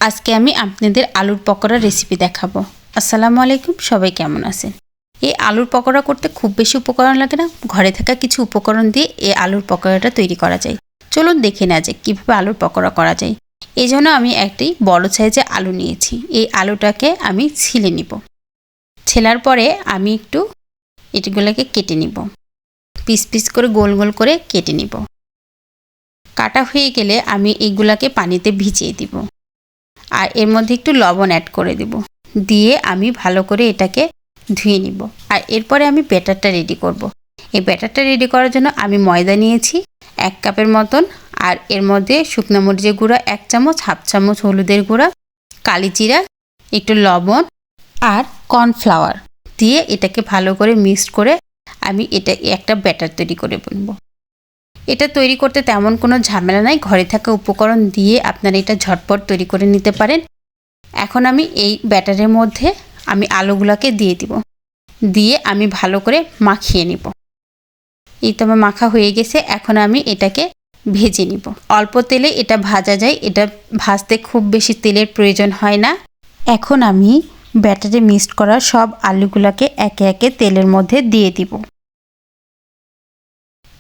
আজকে আমি আপনাদের আলুর পকোড়া রেসিপি দেখাবো। আসসালামু আলাইকুম, সবাই কেমন আছেন? এই আলুর পকোড়া করতে খুব বেশি উপকরণ লাগে না, ঘরে থাকা কিছু উপকরণ দিয়ে এই আলুর পকোড়াটা তৈরি করা যায়। চলুন দেখে নেওয়া যাক কীভাবে আলুর পকোড়া করা যায়। এই জন্য আমি একটি বড় সাইজের আলু নিয়েছি। এই আলুটাকে আমি ছিলে নিব। ছেলার পরে আমি একটু এগুলোকে কেটে নিব, পিস পিস করে গোল গোল করে কেটে নিব। কাটা হয়ে গেলে আমি এইগুলাকে পানিতে ভিজিয়ে দিব, আর এর মধ্যে একটু লবণ অ্যাড করে দেব। দিয়ে আমি ভালো করে এটাকে ধুয়ে নিব। আর এরপরে আমি ব্যাটারটা রেডি করব। এই ব্যাটারটা রেডি করার জন্য আমি ময়দা নিয়েছি 1 কাপের মতন, আর এর মধ্যে শুকনো মরিচের গুঁড়া 1 চামচ, হাফ চামচ হলুদের গুঁড়া, কালি জিরা, একটু লবণ আর কর্নফ্লাওয়ার দিয়ে এটাকে ভালো করে মিক্সড করে আমি এটা একটা ব্যাটার তৈরি করে নেব। এটা তৈরি করতে তেমন কোনো ঝামেলা নাই, ঘরে থাকা উপকরণ দিয়ে আপনারা এটা ঝটপট তৈরি করে নিতে পারেন। এখন আমি এই ব্যাটারের মধ্যে আমি আলুগুলোকে দিয়ে দিব, দিয়ে আমি ভালো করে মাখিয়ে নিব। এই তো আমার মাখা হয়ে গেছে। এখন আমি এটাকে ভেজে নিব। অল্প তেলে এটা ভাজা যায়, এটা ভাজতে খুব বেশি তেলের প্রয়োজন হয় না। এখন আমি ব্যাটারে মিক্সড করা সব আলুগুলোকে একে একে তেলের মধ্যে দিয়ে দিব।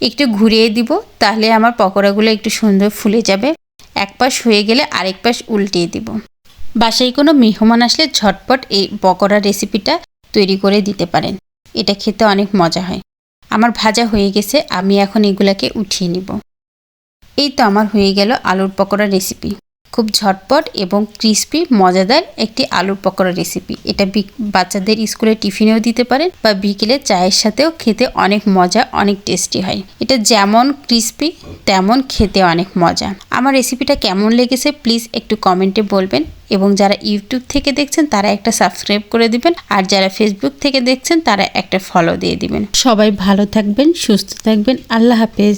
একটু ঘুরিয়ে দিব, তাহলে আমার পকোড়াগুলো একটু সুন্দর ফুলে যাবে। এক পাশ হয়ে গেলে আরেক পাশ উল্টিয়ে দিব। বাসায় কোনো মেহমান আসলে ঝটপট এই পকোড়া রেসিপিটা তৈরি করে দিতে পারেন। এটা খেতে অনেক মজা হয়। আমার ভাজা হয়ে গেছে, আমি এখন এগুলাকে উঠিয়ে নিব। এই তো আমার হয়ে গেল আলুর পকোড়া রেসিপি। খুব ঝটপট এবং ক্রিস্পি মজাদার একটি আলুর পকোড়া রেসিপি। এটা বাচ্চাদের স্কুলে টিফিনেও দিতে পারেন বা বিকেলে চায়ের সাথেও খেতে অনেক মজা, অনেক টেস্টি হয়। এটা যেমন ক্রিস্পি তেমন খেতে অনেক মজা। আমার রেসিপিটা কেমন লেগেছে প্লিজ একটু কমেন্টে বলবেন, এবং যারা ইউটিউব থেকে দেখছেন তারা একটা সাবস্ক্রাইব করে দিবেন, আর যারা ফেসবুক থেকে দেখছেন তারা একটা ফলো দিয়ে দিবেন। সবাই ভালো থাকবেন, সুস্থ থাকবেন। আল্লাহ হাফেজ।